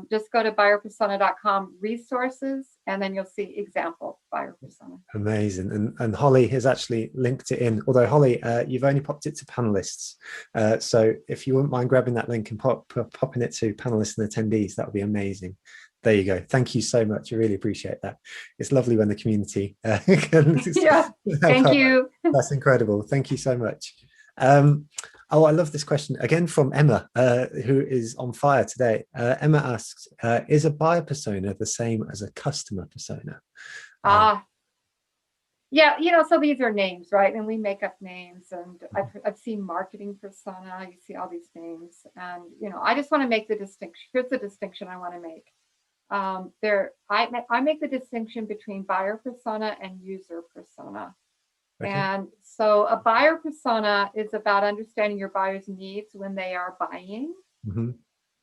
Just go to buyerpersona.com resources, and then you'll see example buyer persona. Amazing. And Holly has actually linked it in, although Holly, you've only popped it to panelists. So if you wouldn't mind grabbing that link and popping it to panelists and attendees, that would be amazing. There you go. Thank you so much. I really appreciate that. It's lovely when the community yeah, thank you. That's incredible. Thank you so much. Oh, I love this question again from Emma, who is on fire today. Emma asks, is a buyer persona the same as a customer persona? Yeah, so these are names, right? And we make up names, and I've seen marketing persona, you see all these names. And, I just want to make the distinction. Here's the distinction I want to make. I make the distinction between buyer persona and user persona. Okay. And so a buyer persona is about understanding your buyer's needs when they are buying. Mm-hmm.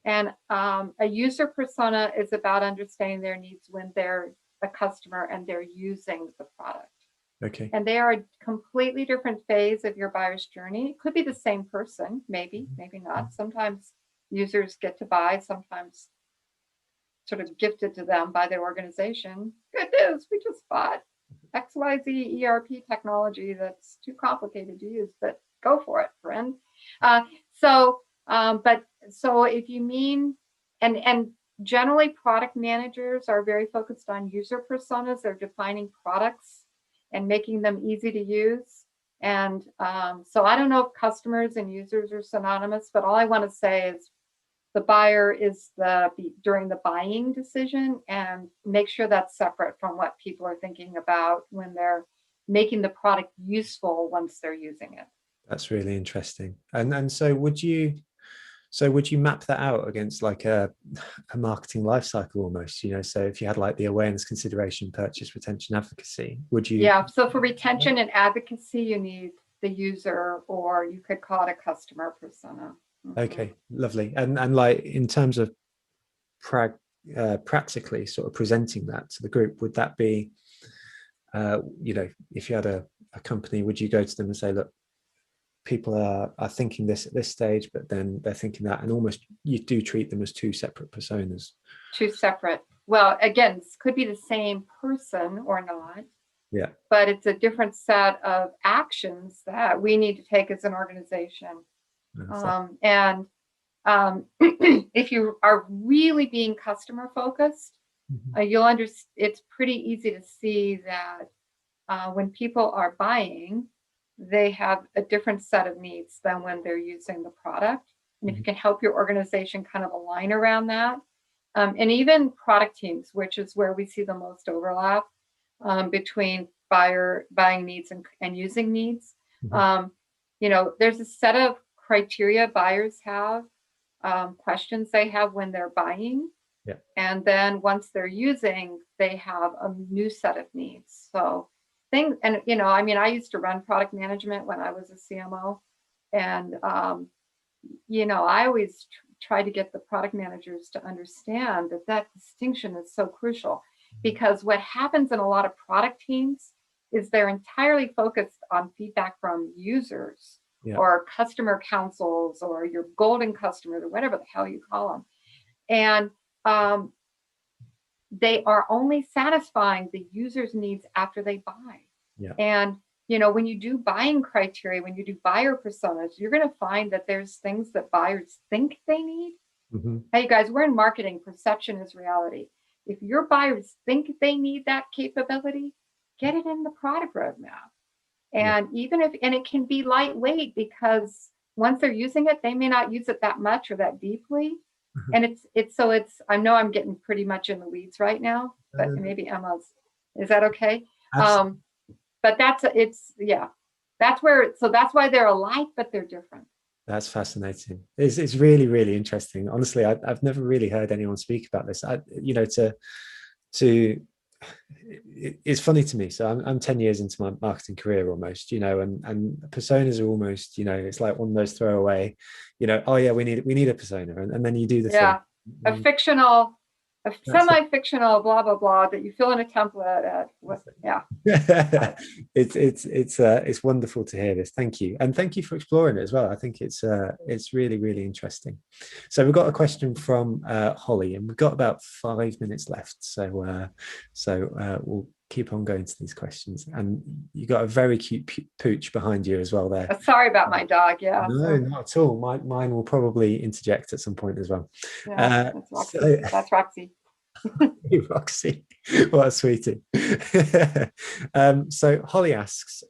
And a user persona is about understanding their needs when they're a customer and they're using the product. Okay. And they are a completely different phase of your buyer's journey. It could be the same person, maybe not. Sometimes users get to buy, sometimes sort of gifted to them by their organization. Good news, we just bought XYZ ERP technology that's too complicated to use, but go for it, friend. So if you mean, and generally product managers are very focused on user personas. They're defining products and making them easy to use. And so I don't know if customers and users are synonymous, but all I want to say is the buyer is during the buying decision, and make sure that's separate from what people are thinking about when they're making the product useful once they're using it. That's really interesting. And so would you map that out against like a marketing life cycle almost, so if you had like the awareness, consideration, purchase, retention, advocacy, would you? Yeah, so for retention and advocacy, you need the user, or you could call it a customer persona. Okay, lovely. And like in terms of practically sort of presenting that to the group, would that be, if you had a company, would you go to them and say, look, people are thinking this at this stage, but then they're thinking that, and almost you do treat them as 2 separate personas? 2 separate. Well, again, this could be the same person or not. Yeah. But it's a different set of actions that we need to take as an organization. If you are really being customer focused, you'll understand. It's pretty easy to see that when people are buying, they have a different set of needs than when they're using the product. And if you can help your organization kind of align around that, and even product teams, which is where we see the most overlap between buying needs and using needs. There's a set of criteria buyers have, questions they have when they're buying. Yeah. And then once they're using, they have a new set of needs. So I used to run product management when I was a CMO. And, I always try to get the product managers to understand that distinction is so crucial, because what happens in a lot of product teams is they're entirely focused on feedback from users. Yeah. Or customer councils, or your golden customers, or whatever the hell you call them. And they are only satisfying the user's needs after they buy. Yeah. And, you know, when you do buying criteria, when you do buyer personas, you're going to find that there's things that buyers think they need. Mm-hmm. Hey, guys, we're in marketing. Perception is reality. If your buyers think they need that capability, get it in the product roadmap. And even if, and it can be lightweight, because once they're using it, they may not use it that much or that deeply. Mm-hmm. And it's, I know I'm getting pretty much in the weeds right now, but maybe Emma's, is that okay? Absolutely. But that's where, so that's why they're alike, but they're different. That's fascinating. It's really, really interesting. Honestly, I've never really heard anyone speak about this. It's funny to me. So I'm 10 years into my marketing career almost, and personas are almost, it's like one of those throwaway, oh yeah, we need a persona. And then you do the thing. A fictional, a semi-fictional blah, blah, blah that you fill in a template at. It's wonderful to hear this. Thank you. And thank you for exploring it as well. I think it's really, really interesting. So we've got a question from Holly, and we've got about 5 minutes left. So we'll keep on going to these questions. And you got a very cute pooch behind you as well there. Sorry about my dog. Yeah. No, not at all. Mine will probably interject at some point as well. Yeah, that's Roxy. That's Roxy. Roxy, what a sweetie. So Holly asks,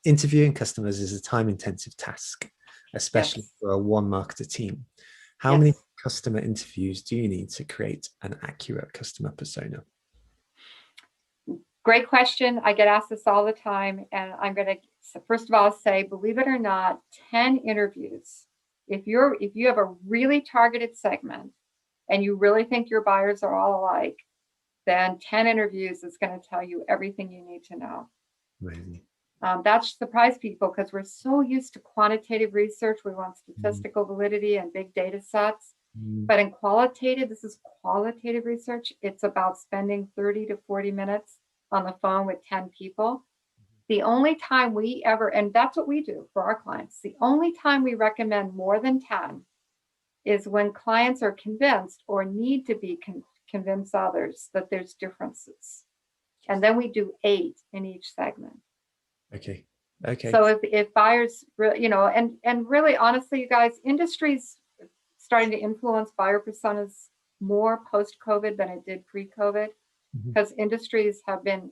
interviewing customers is a time-intensive task, especially for a one marketer team. How many customer interviews do you need to create an accurate customer persona? Great question. I get asked this all the time, and I'm going to first of all say, believe it or not, 10 interviews. If you have a really targeted segment and you really think your buyers are all alike, then 10 interviews is going to tell you everything you need to know. Amazing. That surprised people because we're so used to quantitative research. We want statistical validity and big data sets. But in qualitative, this is qualitative research. It's about spending 30 to 40 minutes on the phone with 10 people. The only time we ever, and that's what we do for our clients, the only time we recommend more than 10 is when clients are convinced or need to be convince others that there's differences. And then we do 8 in each segment. Okay. So if buyers, and really honestly, you guys, industry's starting to influence buyer personas more post-COVID than it did pre-COVID, because industries have been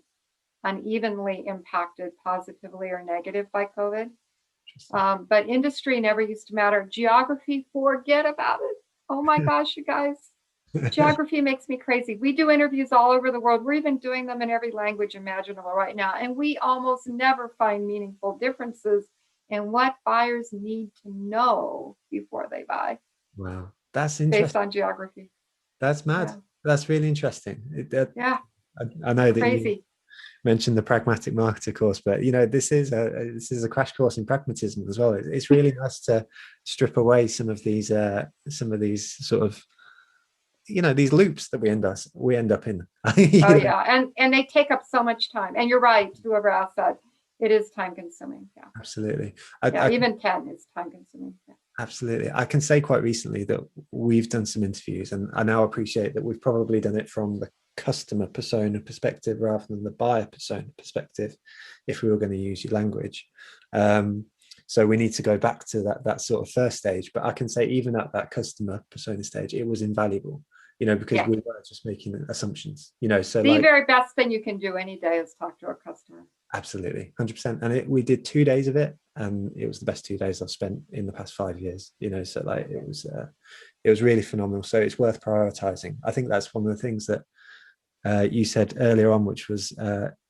unevenly impacted positively or negative by COVID. But industry never used to matter. Geography, forget about it. Oh my gosh, you guys. Geography makes me crazy. We do interviews all over the world. We're even doing them in every language imaginable right now. And we almost never find meaningful differences in what buyers need to know before they buy. Wow. That's interesting. Based on geography. That's mad. Yeah. That's really interesting. I know that you mentioned the pragmatic marketer course, but this is a crash course in pragmatism as well. It's really nice to strip away some of these sort of these loops that we end up in. And they take up so much time. And you're right, whoever asked that, it is time consuming. Yeah, absolutely. Even 10 is time consuming. Yeah. Absolutely. I can say quite recently that we've done some interviews, and I now appreciate that we've probably done it from the customer persona perspective rather than the buyer persona perspective, if we were going to use your language. So we need to go back to that sort of first stage. But I can say even at that customer persona stage, it was invaluable, because we were just making assumptions, so the very best thing you can do any day is talk to a customer. Absolutely, 100%. And we did 2 days of it, and it was the best 2 days I've spent in the past 5 years, so it was really phenomenal. So it's worth prioritizing. I think that's one of the things that you said earlier on, which was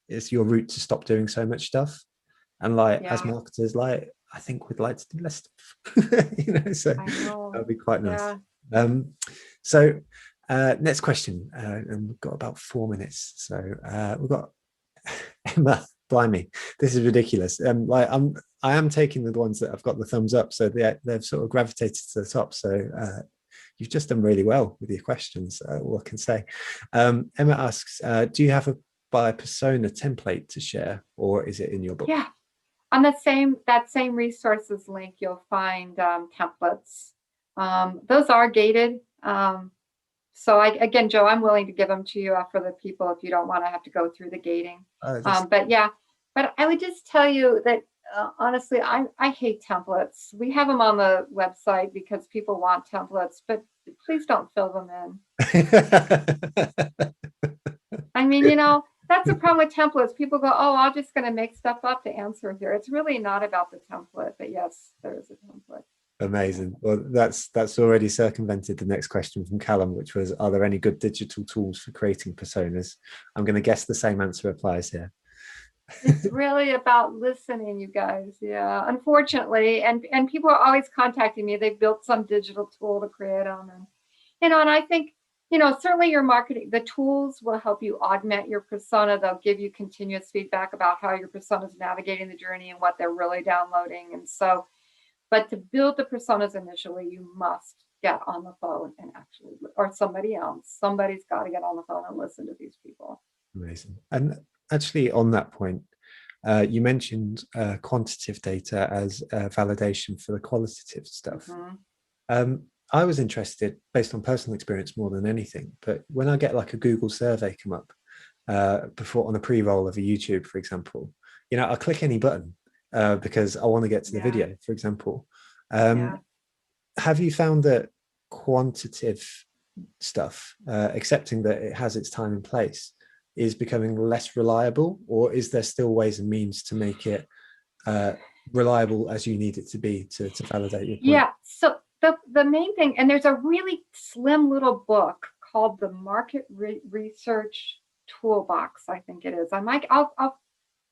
it's your route to stop doing so much stuff. And as marketers, I think we'd like to do less stuff, so that'd be quite nice. So next question, and we've got about 4 minutes. So we've got Emma. Blimey, this is ridiculous. I am taking the ones that have got the thumbs up, so they've sort of gravitated to the top. So you've just done really well with your questions. All I can say. Emma asks, do you have a buyer persona template to share, or is it in your book? Yeah, on that same resources link, you'll find templates. Those are gated. So again, Joe, I'm willing to give them to you for the people if you don't want to have to go through the gating. But yeah, but I would just tell you that honestly, I hate templates. We have them on the website because people want templates, but please don't fill them in. I mean, that's the problem with templates. People go, oh, I'm just going to make stuff up to answer here. It's really not about the template, but yes, there is a template. Amazing. Well, that's already circumvented the next question from Callum, which was, are there any good digital tools for creating personas? I'm going to guess the same answer applies here. It's really about listening, you guys. Yeah, unfortunately, and people are always contacting me. They've built some digital tool to create them, and and I think certainly your marketing, the tools will help you augment your persona. They'll give you continuous feedback about how your persona is navigating the journey and what they're really downloading, and so. But to build the personas initially, you must get on the phone and actually, or somebody's got to get on the phone and listen to these people. Amazing. And actually, on that point, you mentioned quantitative data as validation for the qualitative stuff. I was interested based on personal experience more than anything, but when I get like a Google survey come up before on a pre-roll of a YouTube, for example, I'll click any button because I want to get to the video, for example. Have you found that quantitative stuff, accepting that it has its time and place, is becoming less reliable, or is there still ways and means to make it reliable as you need it to be to validate your point? Yeah, so the main thing, and there's a really slim little book called the Market Research Toolbox, I think it is. I'll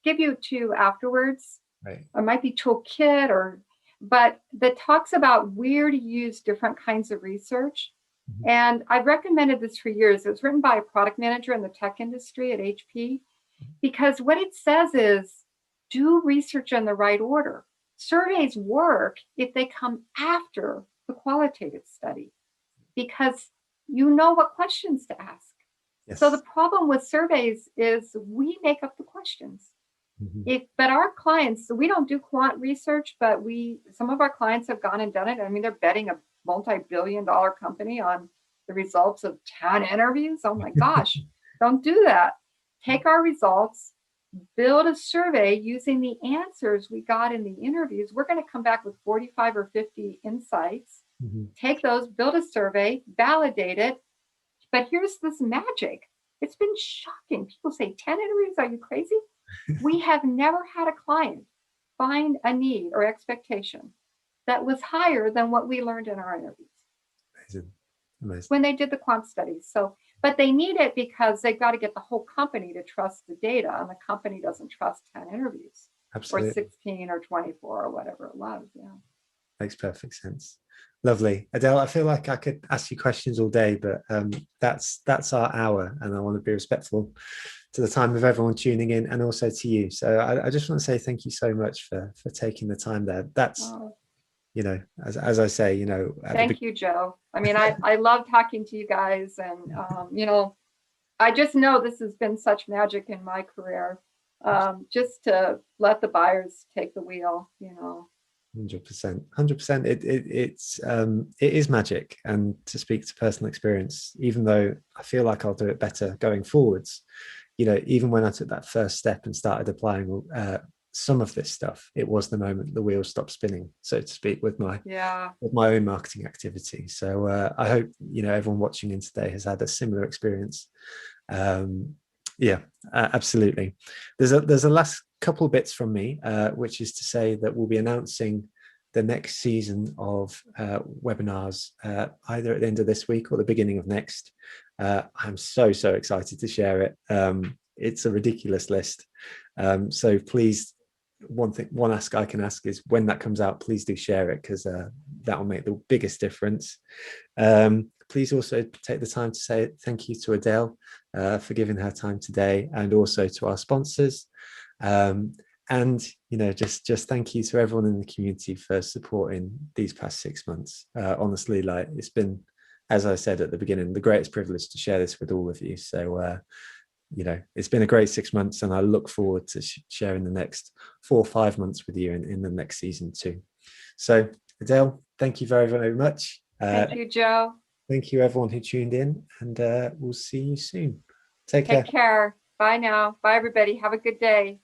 give you two afterwards. Right. It might be toolkit but that talks about where to use different kinds of research. Mm-hmm. And I've recommended this for years. It was written by a product manager in the tech industry at HP, because what it says is do research in the right order. Surveys work if they come after the qualitative study, because you know what questions to ask. Yes. So the problem with surveys is we make up the questions. Mm-hmm. But our clients, so we don't do quant research, but some of our clients have gone and done it. I mean, they're betting a multi-billion-dollar company on the results of 10 interviews. Oh my gosh, don't do that. Take our results, build a survey using the answers we got in the interviews. We're going to come back with 45 or 50 insights. Mm-hmm. Take those, build a survey, validate it. But here's this magic. It's been shocking. People say 10 interviews, are you crazy? We have never had a client find a need or expectation that was higher than what we learned in our interviews. Amazing. When they did the quant studies. So, but they need it because they've got to get the whole company to trust the data, and the company doesn't trust 10 interviews. Absolutely. Or 16 or 24 or whatever it was. Yeah. Makes perfect sense. Lovely. Adele, I feel like I could ask you questions all day, but that's our hour, and I want to be respectful to the time of everyone tuning in, and also to you. So I just want to say thank you so much for taking the time there. That's, as I say, thank you, Joe. I mean, I love talking to you guys, and I just know this has been such magic in my career, just to let the buyers take the wheel, 100%. It is magic, and to speak to personal experience, even though I feel like I'll do it better going forwards, even when I took that first step and started applying some of this stuff, it was the moment the wheels stopped spinning, so to speak, with my own marketing activity. So I hope everyone watching in today has had a similar experience. Absolutely. There's a last couple bits from me, which is to say that we'll be announcing the next season of webinars either at the end of this week or the beginning of next. I'm so excited to share it. It's a ridiculous list. So please, one ask I can ask is, when that comes out, please do share it, because that will make the biggest difference. Please also take the time to say thank you to Adele for giving her time today, and also to our sponsors. And just thank you to everyone in the community for supporting these past 6 months. Honestly, it's been, as I said at the beginning, the greatest privilege to share this with all of you. So it's been a great 6 months, and I look forward to sharing the next 4 or 5 months with you in the next season too. So Adele, thank you very, very much. Thank you, Joe. Thank you, everyone who tuned in, and we'll see you soon. Take care. Take care. Bye now. Bye, everybody. Have a good day.